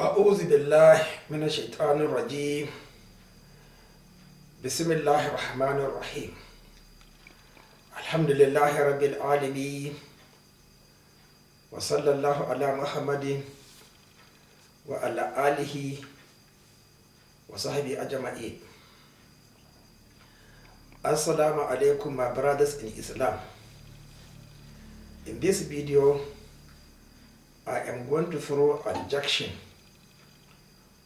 أعوذ بالله من الشيطان الرجيم. بسم الله الرحمن الرحيم. الحمد لله رب العالمين، وصلى الله على محمد وعلى آله وصحبه أجمعين. Assalamu alaikum, my brothers in Islam. In this video, I am going to throw a rejection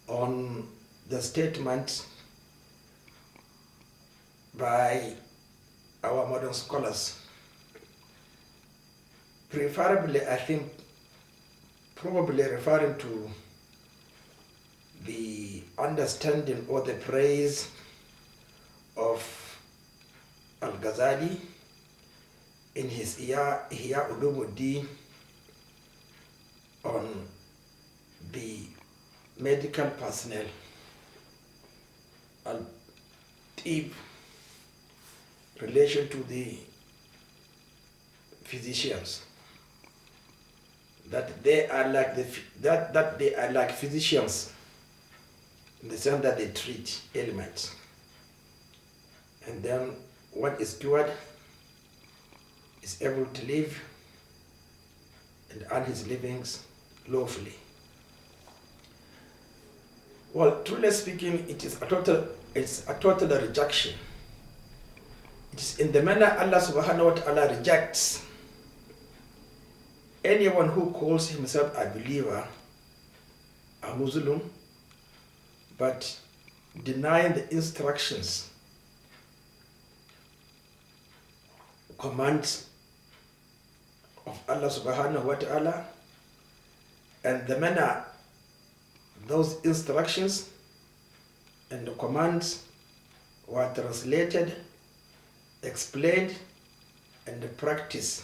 on the statement by our modern scholars. Preferably, I think, probably referring to the understanding or the praise of Al-Ghazali in his Ihya Ulumuddin on the medical personnel and deep relation to the physicians, that they are like they are like physicians in the sense that they treat ailments, and then one is cured is able to live and earn his livings lawfully. Well, truly speaking, it's a total rejection. It is in the manner Allah subhanahu wa ta'ala rejects anyone who calls himself a believer, a Muslim, but denying the instructions, commands of Allah subhanahu wa ta'ala, and the manner those instructions and the commands were translated, explained, and practiced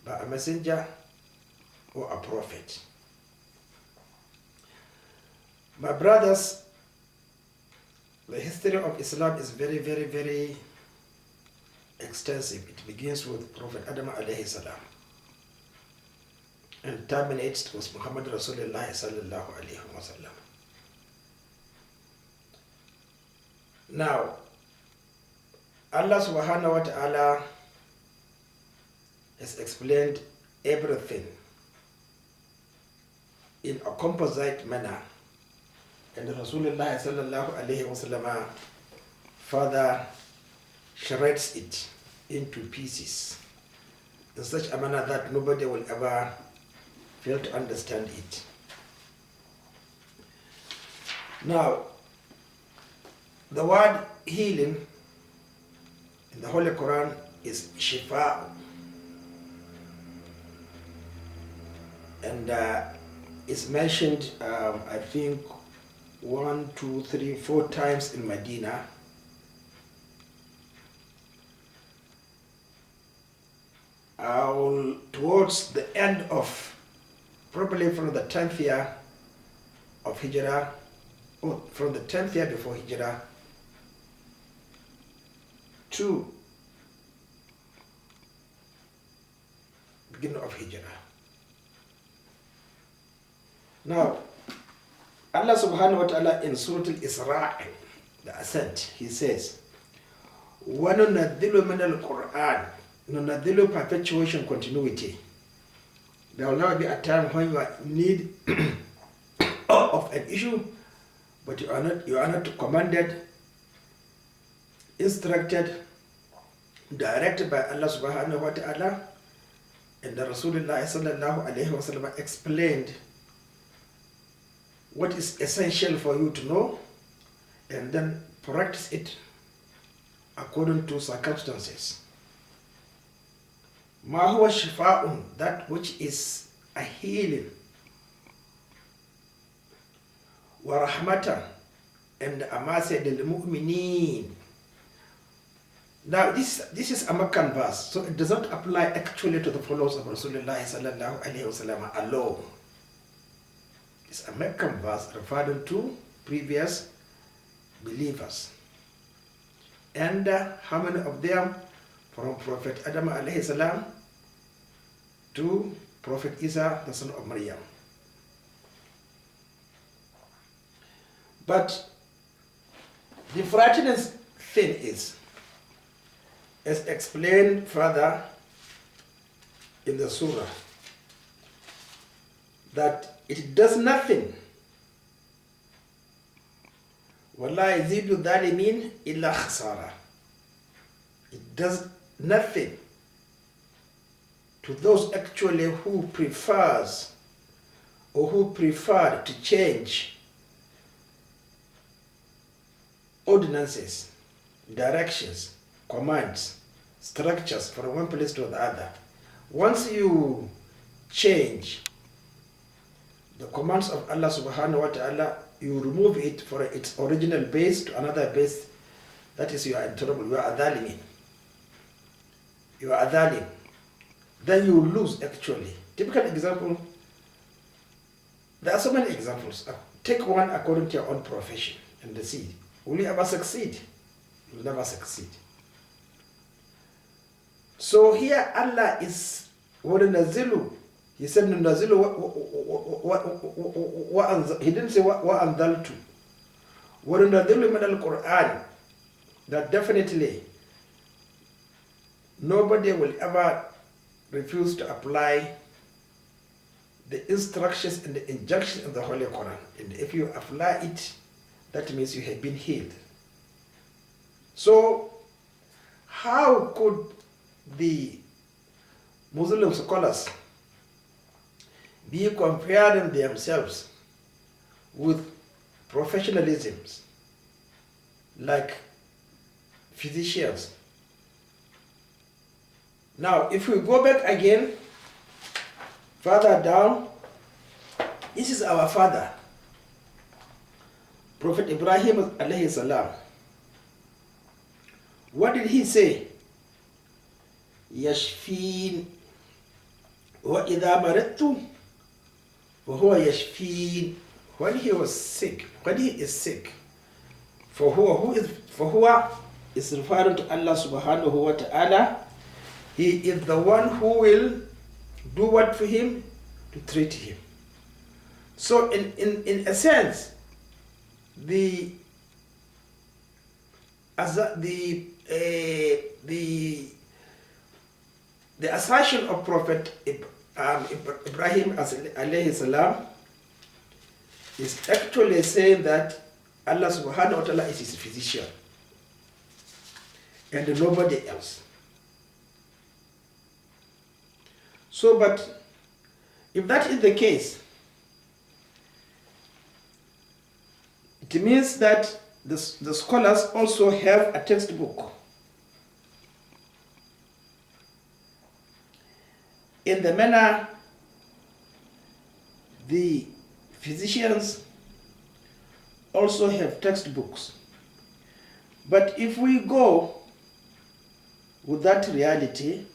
by a messenger or a prophet. My brothers, the history of Islam is very, very, very extensive. It begins with Prophet Adam alayhi salam and terminates with Muhammad Rasulullah sallallahu alayhi wa sallam. Now, Allah subhanahu wa ta'ala has explained everything in a composite manner, and Rasulullah sallallahu alayhi wa sallam further shreds it into pieces in such a manner that nobody will ever fail to understand it. Now, the word healing in the Holy Quran is shifa, and it's mentioned I think 1, 2, 3, 4 times in Medina. Towards the end of, probably from the 10th year of Hijrah, or from the 10th year before Hijrah to beginning of Hijrah. Now, Allah subhanahu wa ta'ala in Surah Al-Isra, the Ascent, he says, وَنُنَزِّلُ مِنَ الْقُرْآنِ, nunadhilu perpetuation, continuity. There will never be a time when you are in need of an issue, but you are not commanded, instructed, directed by Allah subhanahu wa ta'ala, and the Rasulullah sallallahu alayhi wa sallam explained what is essential for you to know, and then practice it according to circumstances. Ma huwa shifa'un, that which is a healing, wa rahmatan, and a mercy lil mu'minin. Now this is a Meccan verse, so it does not apply actually to the followers of Rasulullah sallallahu alaihi wasallam alone. It's a Meccan verse referring to previous believers. And how many of them? From Prophet Adam alayhi salam to Prophet Isa, the son of Maryam. But the frightening thing is, as explained further in the surah, that it does nothing. وَلَا يَزِيدُ الظَّالِمِينَ إِلَّا خَسَارًا. It does nothing to those actually who prefers or who prefer to change ordinances, directions, commands, structures from one place to the other. Once you change the commands of Allah subhanahu wa ta'ala, you remove it from its original base to another base, that is, you are in trouble. You are adhalim. You are adhalim. Then you lose actually. Typical example, there are so many examples. Take one according to your own profession and see. Will you ever succeed? You will never succeed. So here Allah is وَنَنَزِّلُ. He said نَنَزِّلُ he didn't say وَأَنزَلْتُ. وَنَنَزِّلُ مِنَ الْقُرْآنِ. That definitely nobody will ever refuse to apply the instructions and the injunctions in the Holy Quran. And if you apply it, that means you have been healed. So how could the Muslim scholars be comparing themselves with professionalisms like physicians? Now, if we go back again, further down, this is our father, Prophet Ibrahim alayhi salam. What did he say? Yashfin wa idha maridtu wa huwa yashfin. When he was sick, when he is sick, for huwa is referring to Allah subhanahu wa ta'ala. He is the one who will do what for him? To treat him. So in a sense, the assertion of Prophet Ibrahim alayhi salam is actually saying that Allah subhanahu wa ta'ala is his physician and nobody else. So, but if that is the case, it means that the scholars also have a textbook in the manner the physicians also have textbooks. But if we go with that reality,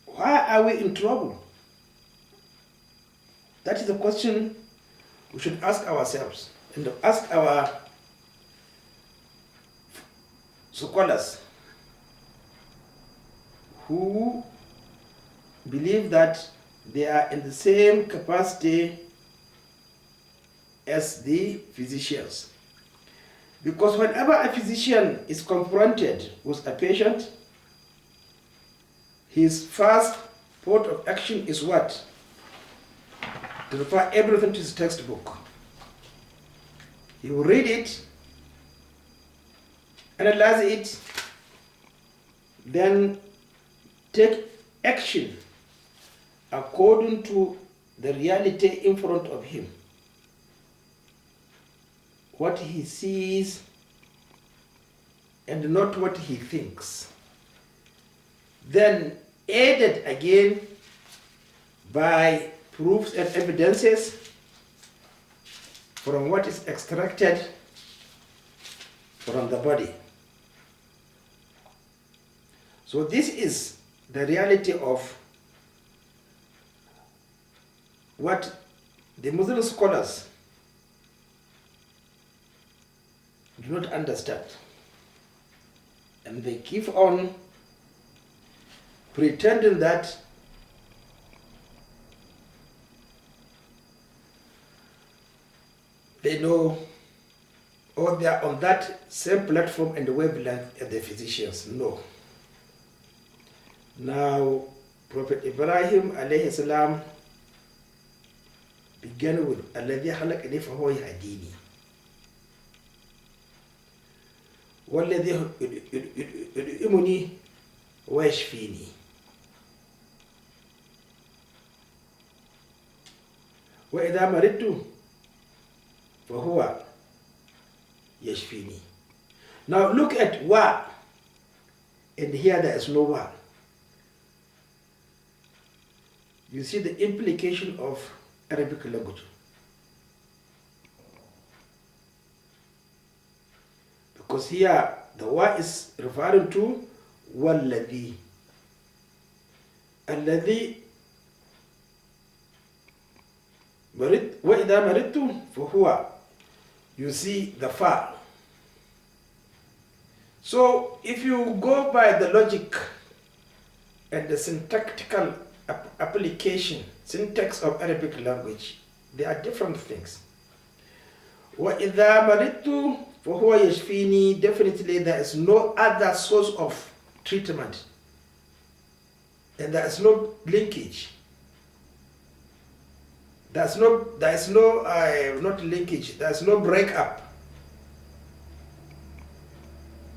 why are we in trouble? That is the question we should ask ourselves and ask our scholars who believe that they are in the same capacity as the physicians. Because whenever a physician is confronted with a patient, his first port of action is what? To refer everything to his textbook. He will read it, analyze it, then take action according to the reality in front of him. What he sees and not what he thinks. Then aided again by proofs and evidences from what is extracted from the body. So this is the reality of what the Muslim scholars do not understand. And they keep on pretending that they know, or they are on that same platform and wavelength as the physicians. No. Now, Prophet Ibrahim alayhi salam began with الذي خلقني فهو يهديني والذي يطعمني ويشفيني وإذا مرضت فهو يشفيني. Now look at wa, and here there is no wa. You see the implication of Arabic language. Because here the wa is referring to walladhi. Alladhi وَإِذَا مَرِضْتُ فَهُوَ. You see the fa. So if you go by the logic and the syntactical application, syntax of Arabic language, they are different things. وَإِذَا مَرِضْتُ فَهُوَ يَشْفِينِي. Definitely there is no other source of treatment, and there is no linkage. There's no not linkage, there's no breakup.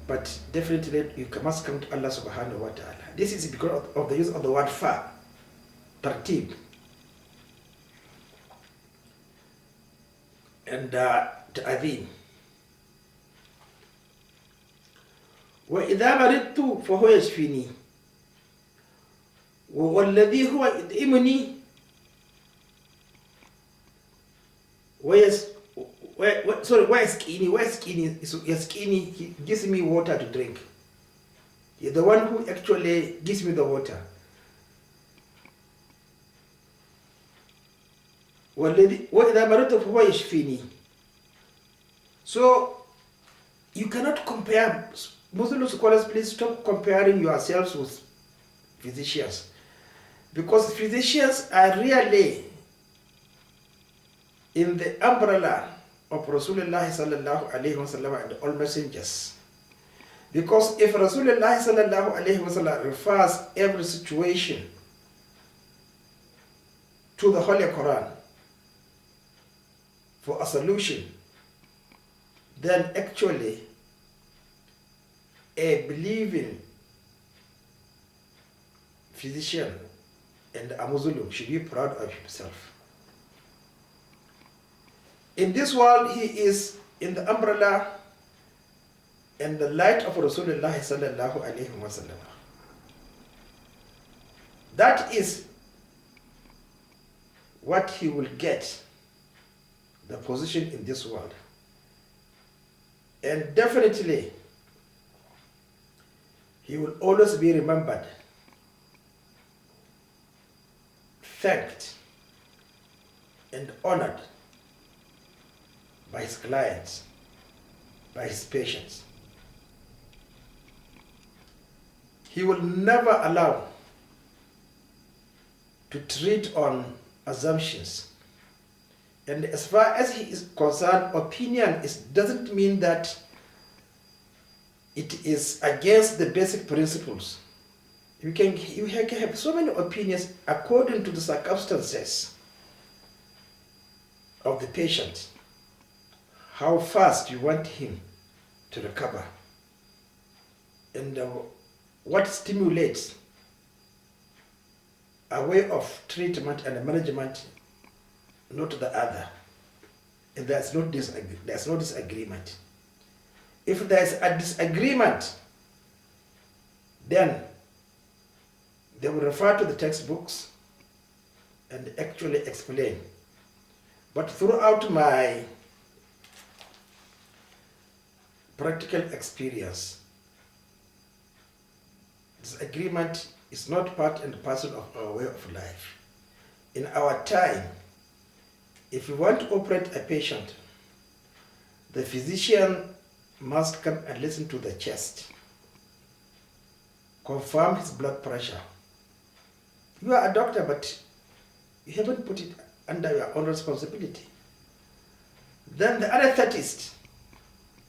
But definitely you must come to Allah subhanahu wa ta'ala. This is because of the use of the word fa, tartib. And ta'adhin. وَإِذَا مَرِضْتُ فَهُوَ يَشْفِينِي وَالَّذِي هُوَ يُطْعِمُنِي where is skinny? He gives me water to drink. He's the one who actually gives me the water. So you cannot compare. Muslim scholars, please stop comparing yourselves with physicians, because physicians are really in the umbrella of Rasulullah sallallahu alayhi wa sallam and all messengers. Because if Rasulullah sallallahu alayhi wa sallam refers every situation to the Holy Quran for a solution, then actually a believing physician and a Muslim should be proud of himself. In this world, he is in the umbrella and the light of Rasulullah sallallahu alayhi wa sallam. That is what he will get, the position in this world. And definitely, he will always be remembered, thanked, and honored by his clients, by his patients. He will never allow to treat on assumptions. And as far as he is concerned, opinion doesn't mean that it is against the basic principles. You can have so many opinions according to the circumstances of the patient, how fast you want him to recover, and what stimulates a way of treatment and management, not the other. And there's no disagreement. If there's a disagreement, then they will refer to the textbooks and actually explain. But throughout my practical experience, disagreement is not part and parcel of our way of life. In our time, if you want to operate a patient, the physician must come and listen to the chest, confirm his blood pressure. You are a doctor, but you haven't put it under your own responsibility. Then the anesthetist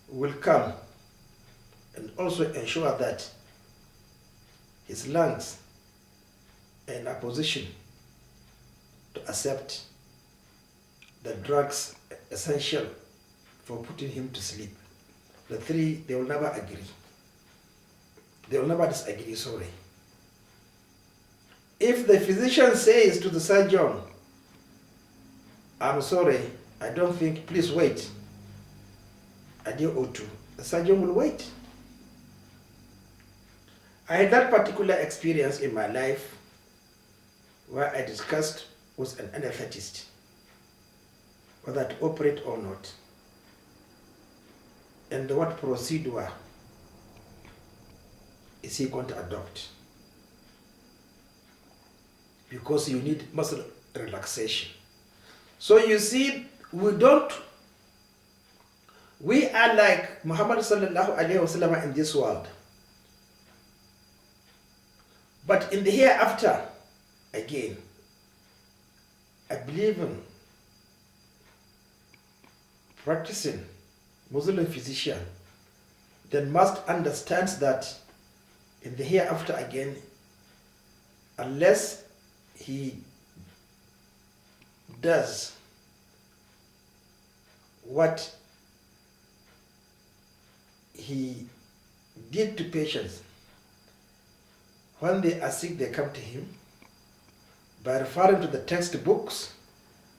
will come and also ensure that his lungs are in a position to accept the drugs essential for putting him to sleep. The three, they will never agree. They will never disagree, sorry. If the physician says to the surgeon, I'm sorry, I don't think, please wait a day or two, the surgeon will wait. I had that particular experience in my life where I discussed with an anesthetist whether to operate or not, and what procedure is he going to adopt, because you need muscle relaxation. So you see, we are like Muhammad sallallahu alaihi wasallam in this world, but in the hereafter, again, I believe in practicing Muslim physician then must understand that in the hereafter again, unless he does what he did to patients when they are sick, they come to him by referring to the textbooks.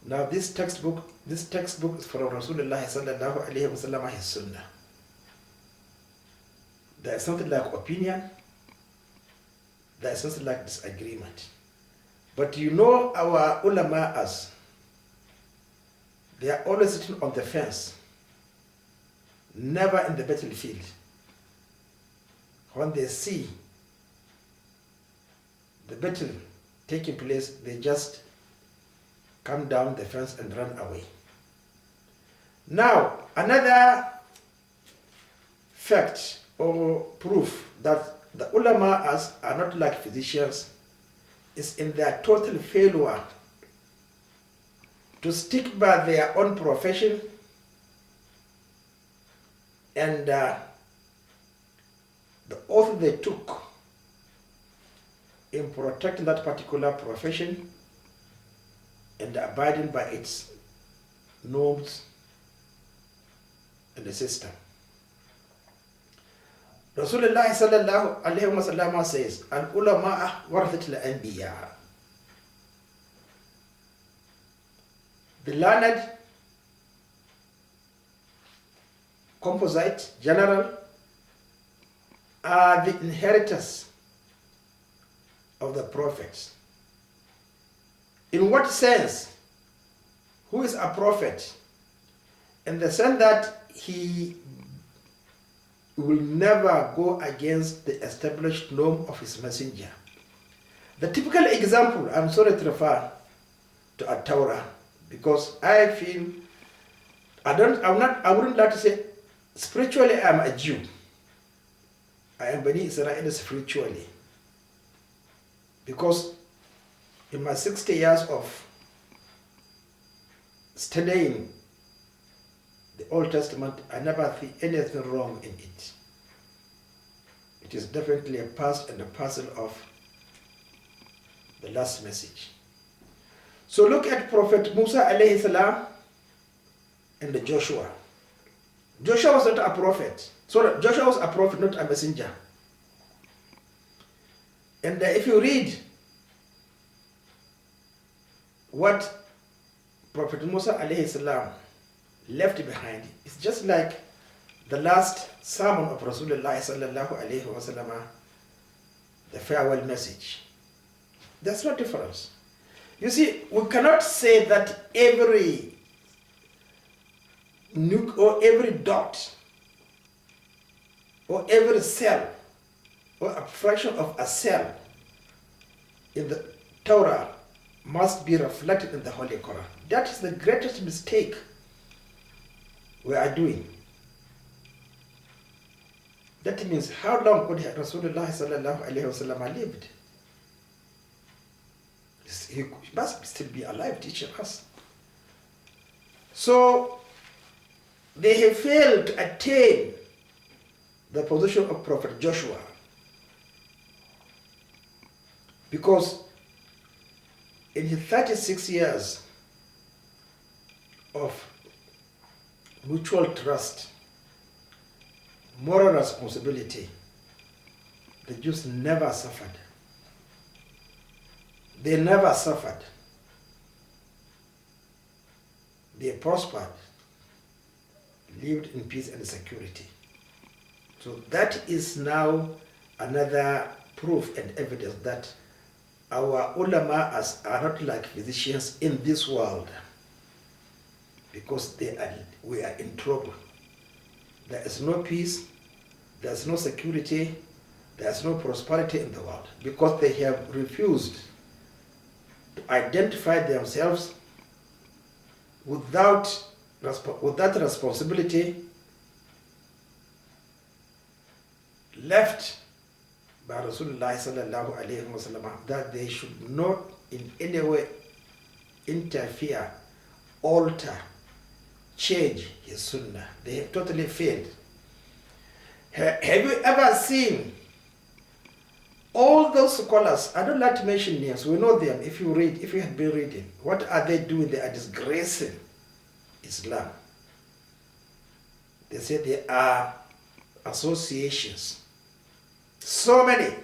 Now this textbook is from Rasulullah sallallahu alaihi wasallam, his sunnah. There is something like opinion, there is something like disagreement. But you know our ulama, they are always sitting on the fence, never in the battlefield. When they see the battle taking place, they just come down the fence and run away. Now, another fact or proof that the ulama are not like physicians is in their total failure to stick by their own profession and the oath they took in protecting that particular profession and abiding by its norms and the system. Rasulullah sallallahu alayhi wa sallam says, Al-ulama warathatul anbiya. The learned, composite, general, are the inheritors of the prophets. In what sense? Who is a prophet? In the sense that he will never go against the established norm of his messenger. The typical example, I'm sorry to refer to a Torah, because I feel I wouldn't like to say spiritually I'm a Jew. I am Bani Israel spiritually, because in my 60 years of studying the Old Testament, I never see anything wrong in it. It is definitely a part and a parcel of the last message. So look at Prophet Musa alayhi salam and the Joshua. Joshua was not a prophet. So Joshua was a prophet, not a messenger. And if you read what Prophet Musa alayhi salam left behind, it's just like the last sermon of Rasulullah sallallahu alayhi wa sallam, the farewell message. There's no difference. You see, we cannot say that every nuke or every dot or every cell or a fraction of a cell in the Torah must be reflected in the Holy Quran. That is the greatest mistake we are doing. That means, how long could Rasulullah sallallahu alayhi wa sallam lived? He must still be alive teaching us. So they have failed to attain the position of Prophet Joshua, because in his 36 years of mutual trust, moral responsibility, the Jews never suffered. They never suffered. They prospered, lived in peace and security. So that is now another proof and evidence that our ulama are not like physicians in this world, because we are in trouble. There is no peace, there is no security, there is no prosperity in the world, because they have refused to identify themselves with that responsibility left by Rasulullah sallallahu alayhi wa sallam, that they should not in any way interfere, alter, change his sunnah. They have totally failed. Have you ever seen all those scholars? I don't like to mention names, we know them. If you have been reading, what are they doing? They are disgracing Islam. They say they are associations, so many.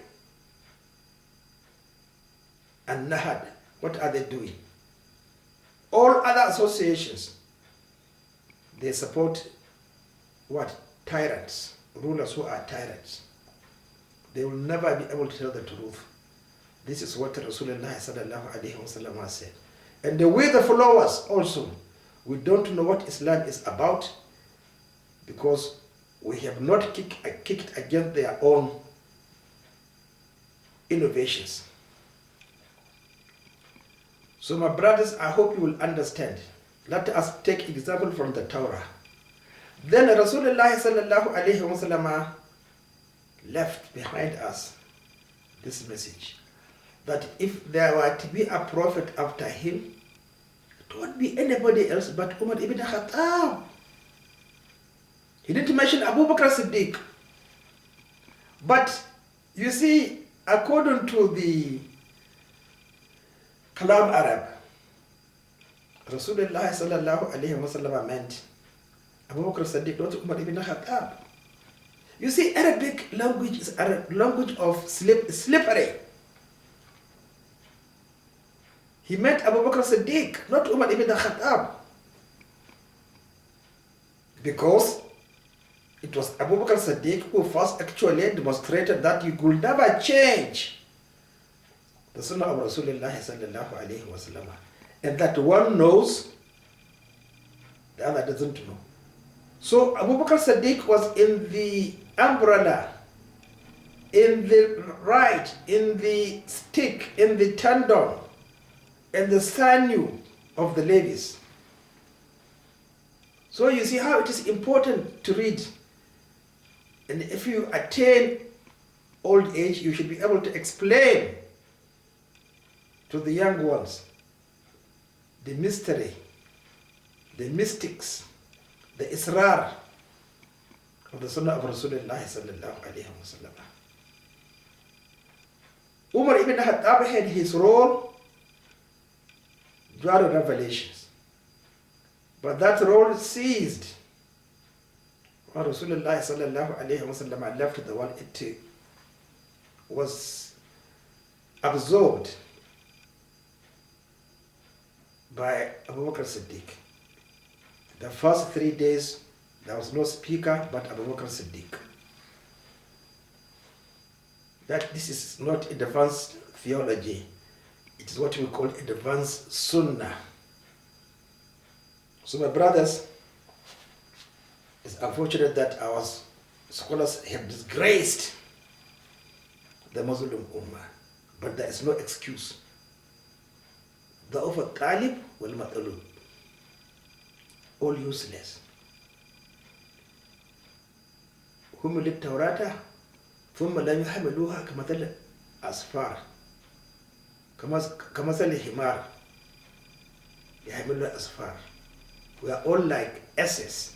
And Nahad, what are they doing? All other associations, they support what? Tyrants, rulers who are tyrants. They will never be able to tell the truth. This is what Rasulullah sallallahu alaihi wasallam said. And we the followers also, we don't know what Islam is about, because we have not kicked against their own innovations. So my brothers, I hope you will understand. Let us take example from the Torah. Then Rasulullah sallallahu alaihi wasallam left behind us this message, that if there were to be a prophet after him, it won't be anybody else but Umar ibn Khattab. He didn't mention Abu Bakr Siddiq. But you see, according to the Kalam Arab, Rasulullah sallallahu alayhi wa sallam meant Abu Bakr Siddiq, not Umar ibn Khattab. You see, Arabic language is a language of slippery. He meant Abu Bakr Siddiq, not Umar ibn Khattab. Because it was Abu Bakr Siddiq who first actually demonstrated that you could never change the Sunnah of Rasulullah sallallahu alayhi wa sallam. And that one knows, the other doesn't know. So Abu Bakr Siddiq was in the umbrella, in the right, in the stick, in the tendon, and the sinew of the ladies. So you see how it is important to read. And if you attain old age, you should be able to explain to the young ones the mystery, the mystics, the israr of the Sunnah of Rasulullah sallallahu alayhi wa sallam. Umar ibn Khattab had his role during revelations, but that role ceased when Rasulullah sallallahu alayhi wa sallam left the world. It was absorbed by Abu Bakr Siddiq. The first 3 days, there was no speaker but Abu Bakr Siddiq. That this is not advanced theology. It is what we call advanced sunnah. So my brothers, it's unfortunate that our scholars have disgraced the Muslim Umma, but there is no excuse. ضعف الطالب والمطلوب, all useless. هم للتوراة ثم لم يحملوها كمثل أسفار كمثل الحمار يحمل الأسفار. We are all like asses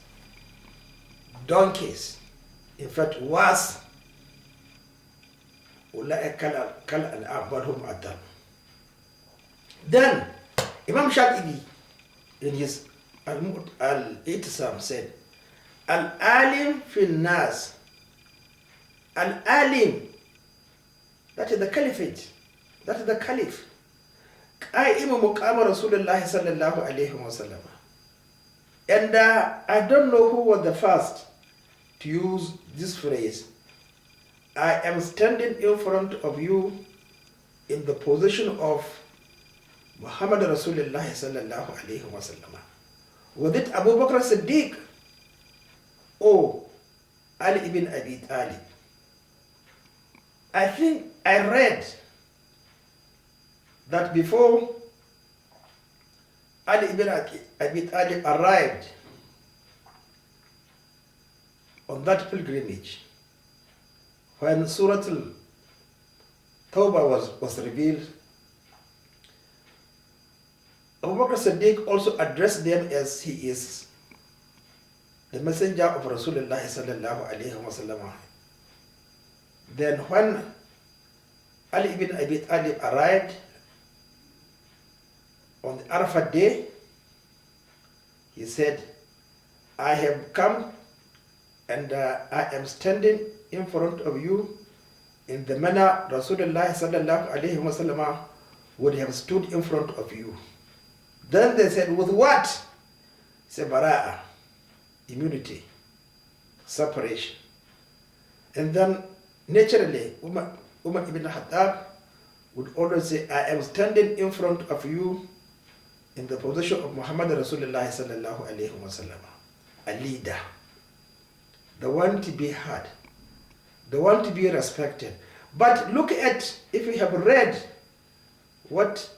donkeys. In fact, worse. Then Imam Shafi'i in his Al-Itisam said, Al-Alim fil Nas. Al-Alim, that is the Caliphate, that is the Caliph. Qa'imu muqama Rasulullah sallallahu alayhi wa sallam. And I don't know who was the first to use this phrase. I am standing in front of you in the position of Muhammad Rasulullah sallallahu alayhi wa sallam. Was it Abu Bakr Siddiq or Ali ibn Abi Talib? I think I read that before Ali ibn Abi Talib arrived on that pilgrimage, when Surah Al-Tawbah was revealed, Abu Bakr Siddiq also addressed them as he is the messenger of Rasulullah sallallahu alayhi wa sallam. Then when Ali ibn Abi Talib arrived on the Arafat day, he said, I have come and I am standing in front of you in the manner Rasulullah sallallahu alayhi wa sallam would have stood in front of you. Then they said, with what? He said, bara'a, immunity, separation. And then naturally, Umar ibn Khattab would always say, I am standing in front of you in the position of Muhammad Rasulullah sallallahu alayhi wa sallam, a leader, the one to be heard, the one to be respected. But look at, if you have read what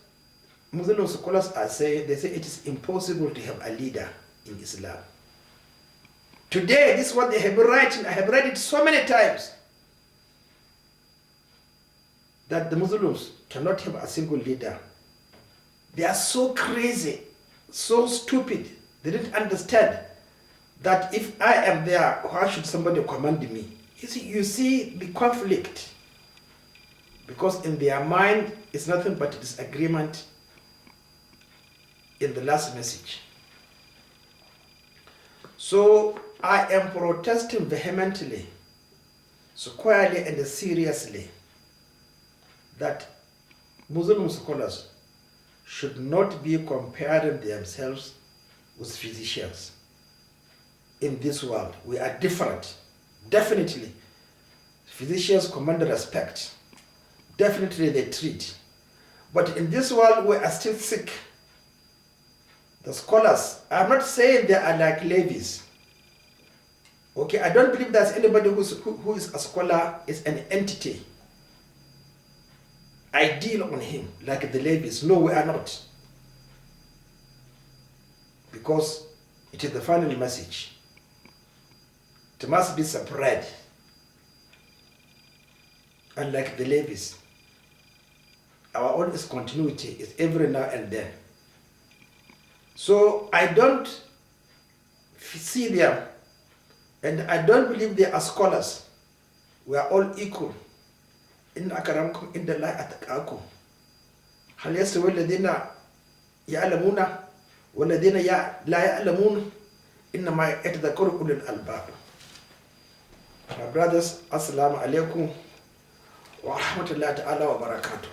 Muslim scholars are saying, they say it is impossible to have a leader in Islam. Today, this is what they have been writing. I have read it so many times, that the Muslims cannot have a single leader. They are so crazy, so stupid. They didn't understand that if I am there, why should somebody command me? You see the conflict. Because in their mind, it's nothing but a disagreement in the last message. So I am protesting vehemently, squarely and seriously, that Muslim scholars should not be comparing themselves with physicians. In this world, we are different. Definitely, physicians command respect. Definitely they treat. But in this world, we are still sick. The scholars, I'm not saying they are like levies. Okay, I don't believe there's anybody who is a scholar is an entity. I deal on him like the levies. No, we are not. Because it is the final message. It must be spread. Unlike the levies, our own is continuity, is every now and then. So I don't see them, and I don't believe they are scholars. We are all equal. إن أكرمكم عند الله أتقاكم. هل يستوي الذين يعلمون والذين لا يعلمون إنما يتذكر أولو الألباب. My brothers, Assalamu alaikum wa rahmatullahi ta'ala wa barakatuh.